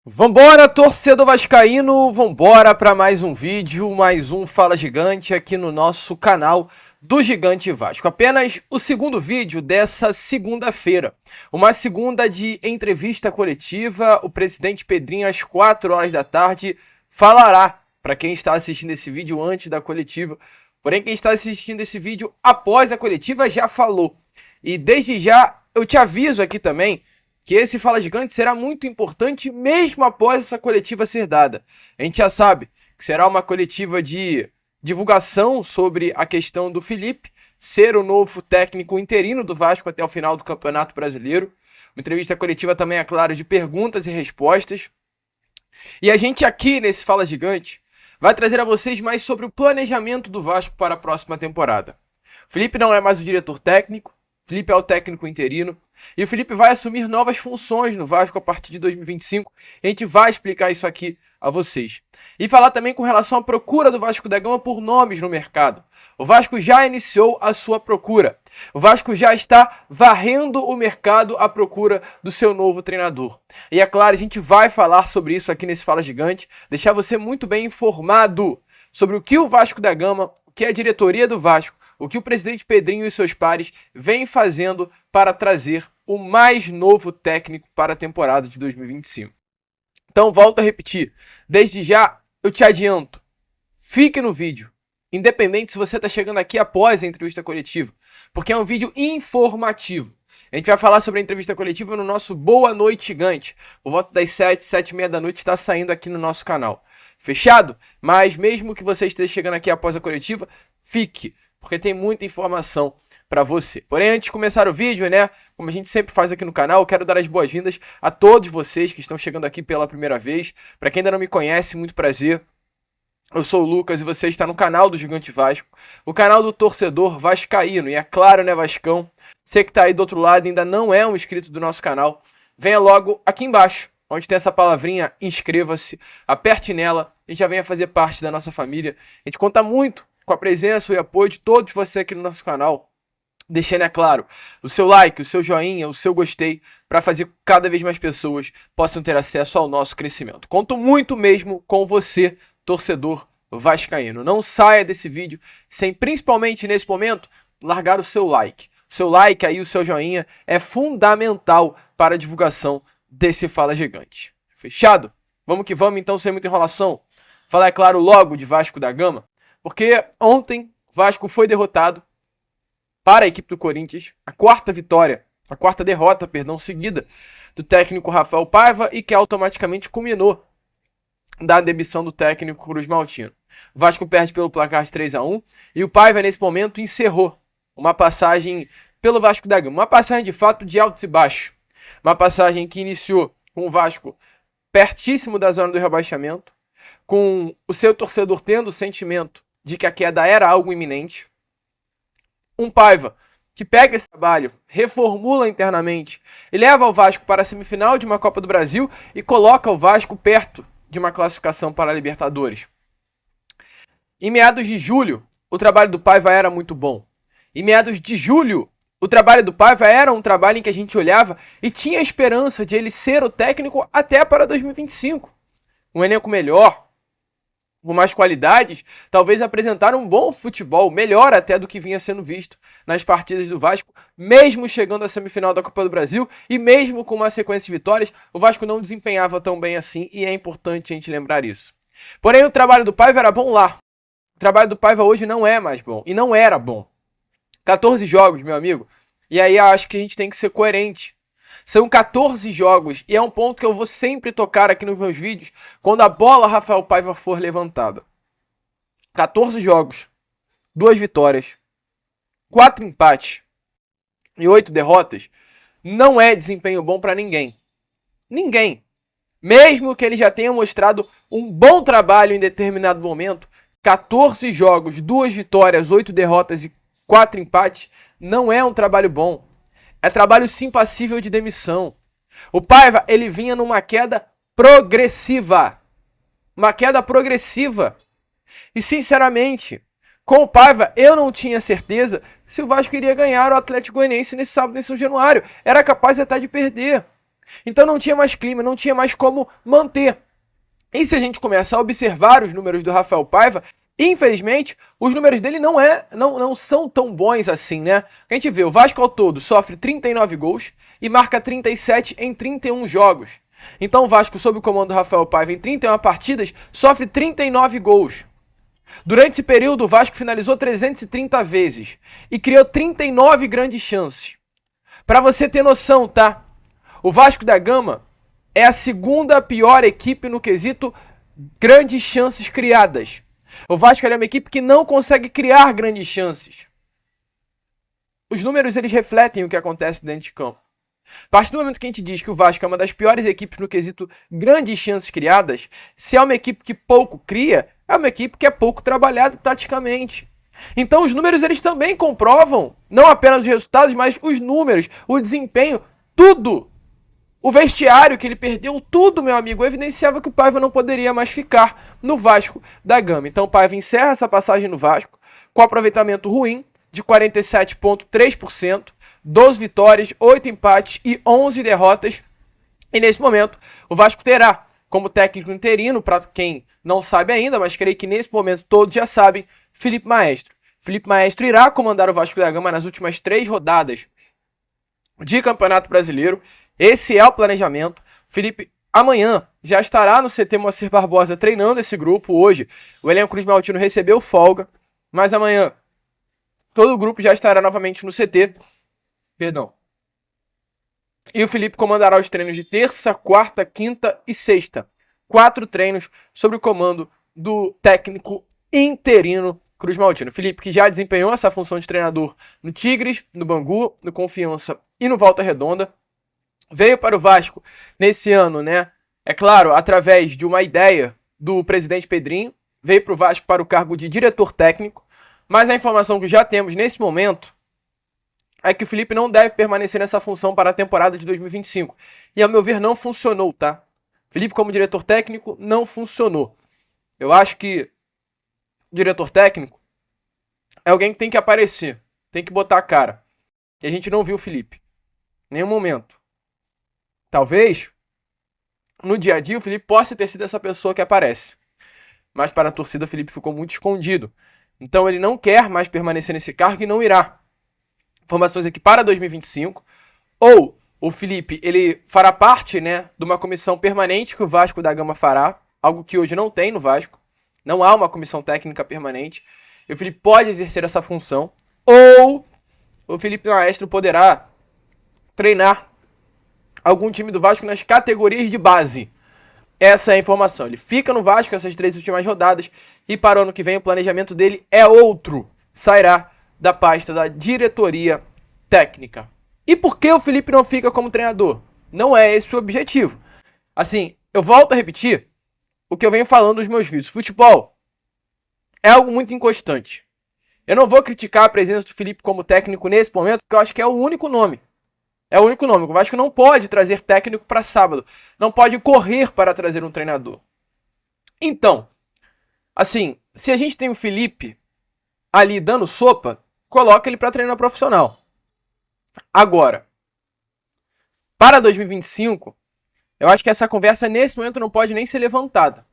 Vambora, torcedor vascaíno, vambora para mais um vídeo, mais um Fala Gigante aqui no nosso canal do Gigante Vasco. Apenas o segundo vídeo dessa segunda-feira, uma segunda de entrevista coletiva. O presidente Pedrinho, às 4 horas da tarde, falará para quem está assistindo esse vídeo antes da coletiva. Porém, quem está assistindo esse vídeo após a coletiva já falou. E desde já eu te aviso aqui também que esse Fala Gigante será muito importante mesmo após essa coletiva ser dada. A gente já sabe que será uma coletiva de divulgação sobre a questão do Felipe ser o novo técnico interino do Vasco até o final do Campeonato Brasileiro. Uma entrevista coletiva também, é claro, de perguntas e respostas. E a gente aqui nesse Fala Gigante vai trazer a vocês mais sobre o planejamento do Vasco para a próxima temporada. O Felipe não é mais o diretor técnico, Felipe é o técnico interino e o Felipe vai assumir novas funções no Vasco a partir de 2025. A gente vai explicar isso aqui a vocês. E falar também com relação à procura do Vasco da Gama por nomes no mercado. O Vasco já iniciou a sua procura. O Vasco já está varrendo o mercado à procura do seu novo treinador. E é claro, a gente vai falar sobre isso aqui nesse Fala Gigante, deixar você muito bem informado sobre o que o Vasco da Gama, o que é a diretoria do Vasco, o que o presidente Pedrinho e seus pares vêm fazendo para trazer o mais novo técnico para a temporada de 2025. Então, volto a repetir. Desde já, eu te adianto. Fique no vídeo. Independente se você está chegando aqui após a entrevista coletiva. Porque é um vídeo informativo. A gente vai falar sobre a entrevista coletiva no nosso Boa Noite Gigante. Por volta das 7, 7h30 da noite está saindo aqui no nosso canal. Fechado? Mas mesmo que você esteja chegando aqui após a coletiva, fique, porque tem muita informação para você. Porém, antes de começar o vídeo, né, como a gente sempre faz aqui no canal, eu quero dar as boas-vindas a todos vocês que estão chegando aqui pela primeira vez. Para quem ainda não me conhece, muito prazer. Eu sou o Lucas e você está no canal do Gigante Vasco, o canal do torcedor vascaíno. E é claro, né, Vascão, você que está aí do outro lado e ainda não é um inscrito do nosso canal, venha logo aqui embaixo, onde tem essa palavrinha inscreva-se, aperte nela e já venha fazer parte da nossa família. A gente conta muito com a presença e apoio de todos vocês aqui no nosso canal, deixando, é claro, o seu like, o seu joinha, o seu gostei, para fazer com que cada vez mais pessoas possam ter acesso ao nosso crescimento. Conto muito mesmo com você, torcedor vascaíno. Não saia desse vídeo sem, principalmente nesse momento, largar o seu like. O seu like aí, o seu joinha é fundamental para a divulgação desse Fala Gigante. Fechado? Vamos que vamos então, sem muita enrolação. Falar, é claro, logo de Vasco da Gama, porque ontem o Vasco foi derrotado para a equipe do Corinthians, a quarta derrota, seguida do técnico Rafael Paiva e que automaticamente culminou da demissão do técnico Cruz Maltino. O Vasco perde pelo placar de 3-1 e o Paiva nesse momento encerrou uma passagem pelo Vasco da Gama, uma passagem de fato de altos e baixos, uma passagem que iniciou com o Vasco pertíssimo da zona do rebaixamento, com o seu torcedor tendo o sentimento de que a queda era algo iminente. Um Paiva que pega esse trabalho, reformula internamente e leva o Vasco para a semifinal de uma Copa do Brasil e coloca o Vasco perto de uma classificação para a Libertadores. Em meados de julho, o trabalho do Paiva era muito bom. Em meados de julho, o trabalho do Paiva era um trabalho em que a gente olhava e tinha a esperança de ele ser o técnico até para 2025. Um elenco melhor, com mais qualidades, talvez apresentar um bom futebol, melhor até do que vinha sendo visto nas partidas do Vasco, mesmo chegando à semifinal da Copa do Brasil e mesmo com uma sequência de vitórias, o Vasco não desempenhava tão bem assim e é importante a gente lembrar isso. Porém, o trabalho do Paiva era bom lá. O trabalho do Paiva hoje não é mais bom e não era bom. 14 jogos, meu amigo, e aí eu acho que a gente tem que ser coerente. São 14 jogos e é um ponto que eu vou sempre tocar aqui nos meus vídeos quando a bola Rafael Paiva for levantada. 14 jogos, 2 vitórias, 4 empates e 8 derrotas não é desempenho bom para ninguém. Ninguém. Mesmo que ele já tenha mostrado um bom trabalho em determinado momento, 14 jogos, 2 vitórias, 8 derrotas e 4 empates não é um trabalho bom. É trabalho sim passível de demissão. O Paiva, ele vinha numa queda progressiva. Uma queda progressiva. E sinceramente, com o Paiva, eu não tinha certeza se o Vasco iria ganhar o Atlético Goianiense nesse sábado em São Januário. Era capaz até de perder. Então não tinha mais clima, não tinha mais como manter. E se a gente começa a observar os números do Rafael Paiva, infelizmente, os números dele não são tão bons assim, né? A gente vê, o Vasco ao todo sofre 39 gols e marca 37 em 31 jogos. Então o Vasco, sob o comando do Rafael Paiva, em 31 partidas, sofre 39 gols. Durante esse período, o Vasco finalizou 330 vezes e criou 39 grandes chances. Para você ter noção, tá? O Vasco da Gama é a segunda pior equipe no quesito grandes chances criadas. O Vasco é uma equipe que não consegue criar grandes chances. Os números eles refletem o que acontece dentro de campo. A partir do momento que a gente diz que o Vasco é uma das piores equipes no quesito grandes chances criadas, se é uma equipe que pouco cria, é uma equipe que é pouco trabalhada taticamente. Então os números eles também comprovam, não apenas os resultados, mas os números, o desempenho, tudo. O vestiário que ele perdeu, tudo, meu amigo, evidenciava que o Paiva não poderia mais ficar no Vasco da Gama. Então o Paiva encerra essa passagem no Vasco com aproveitamento ruim de 47,3%, 12 vitórias, 8 empates e 11 derrotas. E nesse momento o Vasco terá como técnico interino, para quem não sabe ainda, mas creio que nesse momento todos já sabem, Felipe Maestro. Felipe Maestro irá comandar o Vasco da Gama nas últimas 3 rodadas de Campeonato Brasileiro. Esse é o planejamento. Felipe amanhã já estará no CT Moacir Barbosa treinando esse grupo. Hoje o elenco Cruz Maltino recebeu folga, mas amanhã todo o grupo já estará novamente no CT. Perdão. E o Felipe comandará os treinos de terça, quarta, quinta e sexta. 4 treinos sob o comando do técnico interino Cruz Maltino. Felipe, que já desempenhou essa função de treinador no Tigres, no Bangu, no Confiança e no Volta Redonda. Veio para o Vasco nesse ano, né? É claro, através de uma ideia do presidente Pedrinho. Veio para o Vasco para o cargo de diretor técnico. Mas a informação que já temos nesse momento é que o Felipe não deve permanecer nessa função para a temporada de 2025. E, ao meu ver, não funcionou, tá? Felipe, como diretor técnico, não funcionou. Eu acho que o diretor técnico é alguém que tem que aparecer, tem que botar a cara. E a gente não viu o Felipe. Em nenhum momento. Talvez, no dia a dia, o Felipe possa ter sido essa pessoa que aparece. Mas para a torcida, o Felipe ficou muito escondido. Então ele não quer mais permanecer nesse cargo e não irá. Informações aqui para 2025. Ou o Felipe ele fará parte, né, de uma comissão permanente que o Vasco da Gama fará. Algo que hoje não tem no Vasco. Não há uma comissão técnica permanente. E o Felipe pode exercer essa função. Ou o Felipe Maestro poderá treinar algum time do Vasco nas categorias de base. Essa é a informação. Ele fica no Vasco essas 3 últimas rodadas e para o ano que vem o planejamento dele é outro. Sairá da pasta da diretoria técnica. E por que o Felipe não fica como treinador? Não é esse o objetivo. Assim, eu volto a repetir o que eu venho falando nos meus vídeos. Futebol é algo muito inconstante. Eu não vou criticar a presença do Felipe como técnico nesse momento, porque eu acho que é o único nome. É o único nome. O Vasco não pode trazer técnico para sábado. Não pode correr para trazer um treinador. Então, assim, se a gente tem o Felipe ali dando sopa, coloca ele para treinar profissional. Agora, para 2025, eu acho que essa conversa nesse momento não pode nem ser levantada.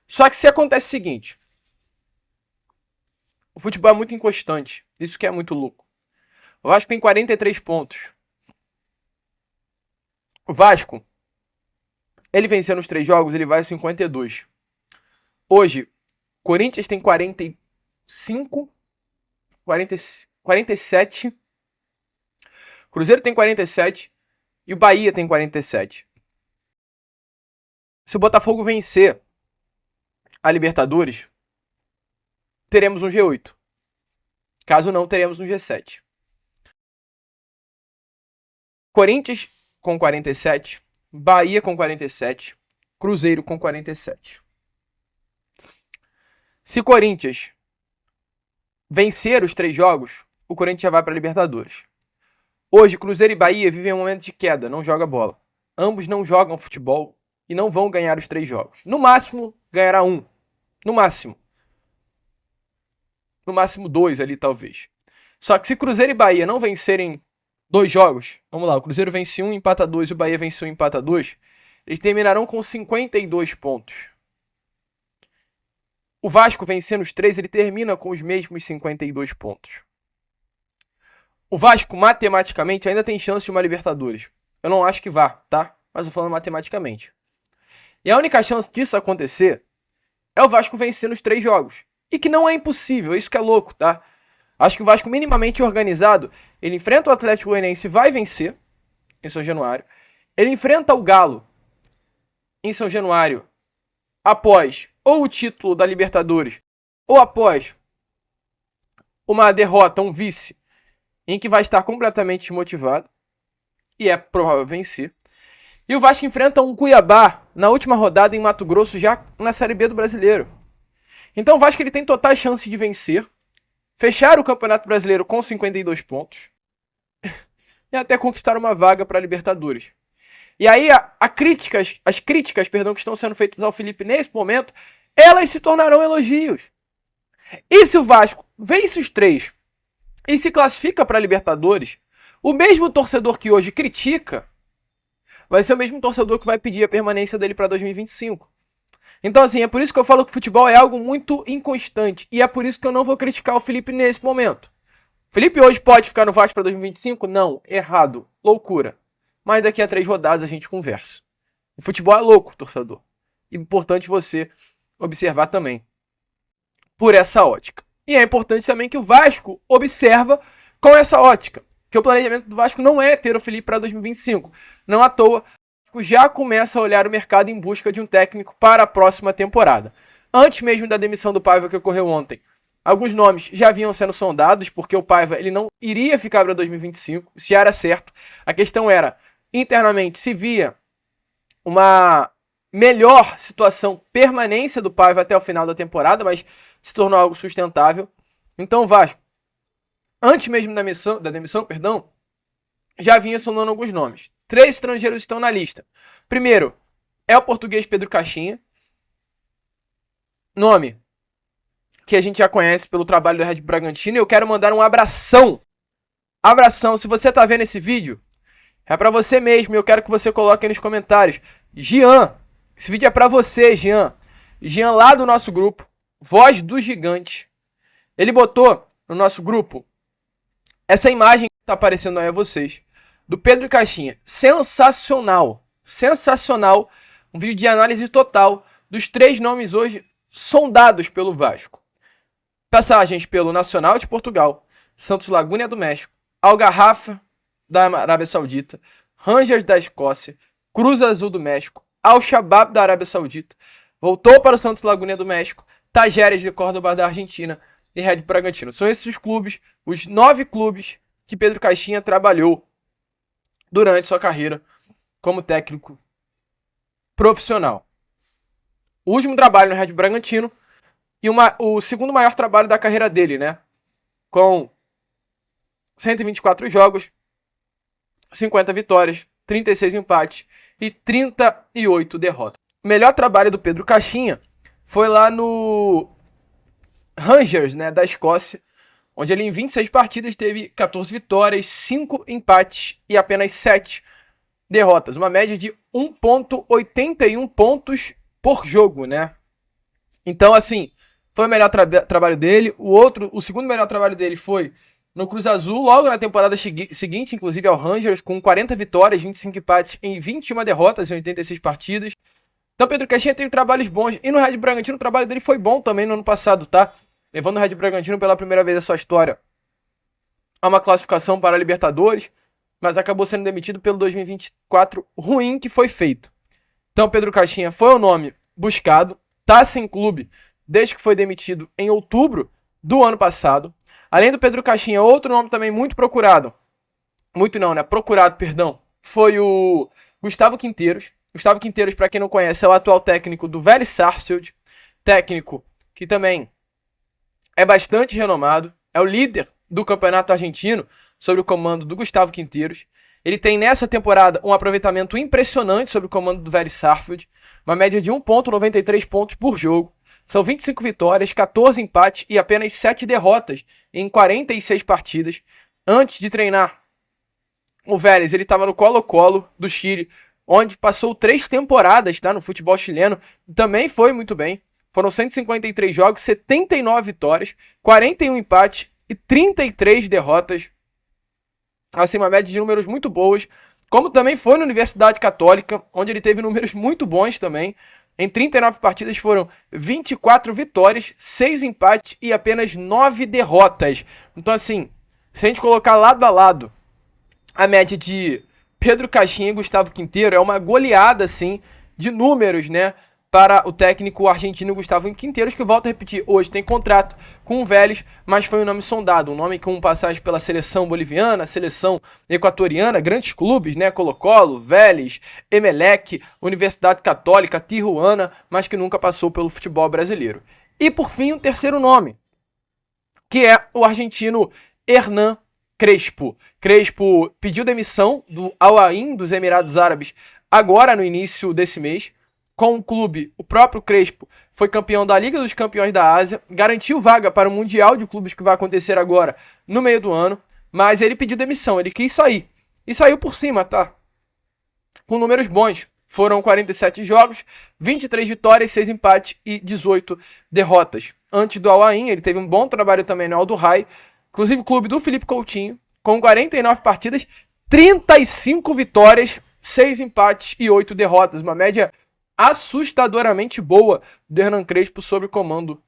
Só que se acontece o seguinte, o futebol é muito inconstante. Isso que é muito louco. O Vasco tem 43 pontos. O Vasco, ele vencendo os 3 jogos, ele vai a 52. Hoje, Corinthians tem 45, 47, Cruzeiro tem 47 e o Bahia tem 47. Se o Botafogo vencer a Libertadores, teremos um G8. Caso não, teremos um G7. Corinthians com 47, Bahia com 47, Cruzeiro com 47. Se Corinthians vencer os 3 jogos, o Corinthians já vai para a Libertadores. Hoje, Cruzeiro e Bahia vivem um momento de queda, não joga bola. Ambos não jogam futebol e não vão ganhar os 3 jogos. No máximo, ganhará um. No máximo. No máximo 2 ali, talvez. Só que se Cruzeiro e Bahia não vencerem 2 jogos, vamos lá, o Cruzeiro vence 1, empata 2, o Bahia vence 1, empata 2, eles terminarão com 52 pontos. O Vasco vencendo os 3, ele termina com os mesmos 52 pontos. O Vasco, matematicamente, ainda tem chance de uma Libertadores. Eu não acho que vá, tá? Mas eu tô falando matematicamente. E a única chance disso acontecer é o Vasco vencendo os 3 jogos. E que não é impossível, isso que é louco, tá? Acho que o Vasco minimamente organizado, ele enfrenta o Atlético Goianiense e vai vencer em São Januário. Ele enfrenta o Galo em São Januário após ou o título da Libertadores ou após uma derrota, um vice, em que vai estar completamente desmotivado e é provável vencer. E o Vasco enfrenta um Cuiabá na última rodada em Mato Grosso, já na Série B do Brasileiro. Então o Vasco ele tem totais chances de vencer, fechar o Campeonato Brasileiro com 52 pontos e até conquistar uma vaga para a Libertadores. E aí as críticas que estão sendo feitas ao Felipe nesse momento, elas se tornarão elogios. E se o Vasco vence os 3 e se classifica para a Libertadores, o mesmo torcedor que hoje critica vai ser o mesmo torcedor que vai pedir a permanência dele para 2025. Então, assim, é por isso que eu falo que o futebol é algo muito inconstante. E é por isso que eu não vou criticar o Felipe nesse momento. O Felipe hoje pode ficar no Vasco para 2025? Não, errado, loucura. Mas daqui a 3 rodadas a gente conversa. O futebol é louco, torcedor. E é importante você observar também por essa ótica. E é importante também que o Vasco observa com essa ótica. Que o planejamento do Vasco não é ter o Felipe para 2025. Não à toa, o Vasco já começa a olhar o mercado em busca de um técnico para a próxima temporada. Antes mesmo da demissão do Paiva que ocorreu ontem, alguns nomes já vinham sendo sondados, porque o Paiva ele não iria ficar para 2025, se era certo. A questão era, internamente, se via uma melhor situação, permanência do Paiva até o final da temporada, mas se tornou algo sustentável. Então o Vasco, antes mesmo da demissão, já vinha sondando alguns nomes. 3 estrangeiros estão na lista. Primeiro, é o português Pedro Caixinha. Nome que a gente já conhece pelo trabalho do Red Bull Bragantino. E eu quero mandar um abração. Abração. Se você tá vendo esse vídeo, é pra você mesmo. Eu quero que você coloque aí nos comentários. Jean. Esse vídeo é pra você, Jean. Jean lá do nosso grupo. Voz do Gigante. Ele botou no nosso grupo essa imagem que tá aparecendo aí a vocês, do Pedro Caixinha. Sensacional. Sensacional. Um vídeo de análise total dos 3 nomes hoje sondados pelo Vasco. Passagens pelo Nacional de Portugal, Santos Laguna do México, Al-Garrafa da Arábia Saudita, Rangers da Escócia, Cruz Azul do México, Al-Shabaab da Arábia Saudita, voltou para o Santos Laguna do México, Tajeres de Córdoba da Argentina e Red Bull Bragantino. São esses os clubes, os 9 clubes que Pedro Caixinha trabalhou durante sua carreira como técnico profissional. O último trabalho no Red Bull Bragantino e o segundo maior trabalho da carreira dele, né? Com 124 jogos, 50 vitórias, 36 empates e 38 derrotas. O melhor trabalho do Pedro Caixinha foi lá no Rangers, né, da Escócia, onde ele em 26 partidas teve 14 vitórias, 5 empates e apenas 7 derrotas. Uma média de 1,81 pontos por jogo, né? Então, assim, foi o melhor trabalho dele. O segundo melhor trabalho dele foi no Cruz Azul, logo na temporada seguinte, inclusive ao Rangers, com 40 vitórias, 25 empates em 21 derrotas em 86 partidas. Então, Pedro Caixinha teve trabalhos bons. E no Red Bull Bragantino, o trabalho dele foi bom também no ano passado, tá? Levando o Red Bull Bragantino pela primeira vez a sua história a uma classificação para a Libertadores, mas acabou sendo demitido pelo 2024 ruim que foi feito. Então, Pedro Caixinha foi o nome buscado, tá sem clube desde que foi demitido em outubro do ano passado. Além do Pedro Caixinha, outro nome também muito procurado, foi o Gustavo Quinteiros. Gustavo Quinteiros, para quem não conhece, é o atual técnico do Vélez Sarsfield, técnico que também é bastante renomado, é o líder do campeonato argentino, sob o comando do Gustavo Quinteiros. Ele tem nessa temporada um aproveitamento impressionante sob o comando do Vélez Sarsfield, uma média de 1,93 pontos por jogo. São 25 vitórias, 14 empates e apenas 7 derrotas em 46 partidas. Antes de treinar O Vélez, ele estava no Colo-Colo do Chile, onde passou 3 temporadas, tá, no futebol chileno, também foi muito bem. Foram 153 jogos, 79 vitórias, 41 empates e 33 derrotas. Assim, uma média de números muito boas. Como também foi na Universidade Católica, onde ele teve números muito bons também. Em 39 partidas foram 24 vitórias, 6 empates e apenas 9 derrotas. Então, assim, se a gente colocar lado a lado a média de Pedro Caixinha e Gustavo Quinteiro, é uma goleada, assim, de números, né? Para o técnico argentino Gustavo Quinteiros, que, volto a repetir, hoje tem contrato com o Vélez, mas foi um nome sondado, um nome com passagem pela seleção boliviana, seleção equatoriana, grandes clubes, né? Colo-Colo, Vélez, Emelec, Universidade Católica, Tijuana, mas que nunca passou pelo futebol brasileiro. E por fim, o terceiro nome, que é o argentino Hernan Crespo. Crespo pediu demissão do Al Ain dos Emirados Árabes agora no início desse mês. Com o clube, o próprio Crespo foi campeão da Liga dos Campeões da Ásia, garantiu vaga para o Mundial de Clubes que vai acontecer agora no meio do ano, mas ele pediu demissão, ele quis sair. E saiu por cima, tá? Com números bons. Foram 47 jogos, 23 vitórias, 6 empates e 18 derrotas. Antes do Al Ain, ele teve um bom trabalho também no Al Duhail, inclusive o clube do Felipe Coutinho, com 49 partidas, 35 vitórias, 6 empates e 8 derrotas. Uma média assustadoramente boa do Hernan Crespo sob o comando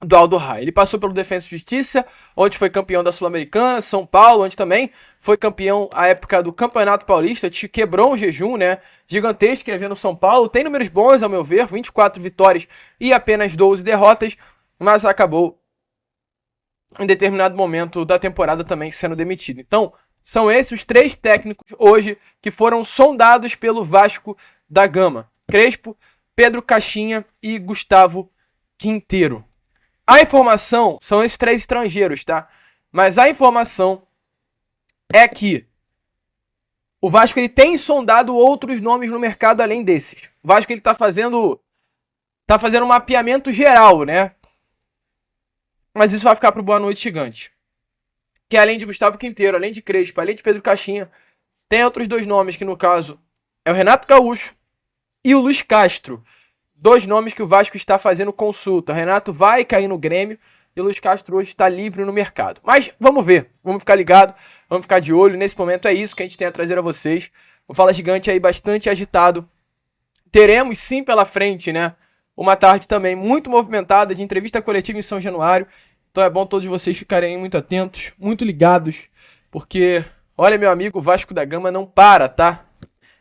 do Al Duhail. Ele passou pelo Defensa e Justiça, onde foi campeão da Sul-Americana, São Paulo, onde também foi campeão à época do Campeonato Paulista, quebrou um jejum, né, gigantesco que havia no São Paulo. Tem números bons, ao meu ver, 24 vitórias e apenas 12 derrotas, mas acabou em determinado momento da temporada também sendo demitido. Então, são esses os 3 técnicos hoje que foram sondados pelo Vasco da Gama: Crespo, Pedro Caixinha e Gustavo Quinteiro. A informação são esses 3 estrangeiros, tá? Mas a informação é que o Vasco ele tem sondado outros nomes no mercado além desses. O Vasco ele tá fazendo um mapeamento geral, né? Mas isso vai ficar pro Boa Noite Gigante. Que além de Gustavo Quinteiro, além de Crespo, além de Pedro Caixinha, tem outros 2 nomes que, no caso, é o Renato Gaúcho e o Luiz Castro. 2 nomes que o Vasco está fazendo consulta. O Renato vai cair no Grêmio e o Luiz Castro hoje está livre no mercado. Mas vamos ver, vamos ficar ligado, vamos ficar de olho. Nesse momento é isso que a gente tem a trazer a vocês. O Fala Gigante aí bastante agitado. Teremos sim pela frente, né, uma tarde também muito movimentada de entrevista coletiva em São Januário. Então é bom todos vocês ficarem muito atentos, muito ligados, porque, olha, meu amigo, o Vasco da Gama não para, tá?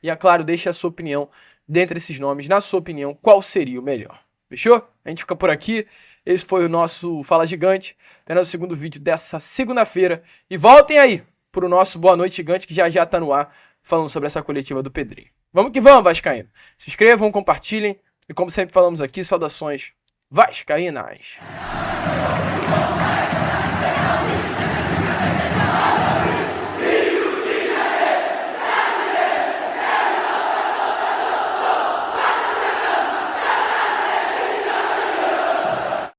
E é claro, deixe a sua opinião dentre esses nomes. Na sua opinião, qual seria o melhor? Fechou? A gente fica por aqui. Esse foi o nosso Fala Gigante, apenas o segundo vídeo dessa segunda-feira. E voltem aí pro nosso Boa Noite Gigante, que já tá no ar, falando sobre essa coletiva do Pedrinho. Vamos que vamos, vascaíno. Se inscrevam, compartilhem. E como sempre falamos aqui, saudações vascaínas.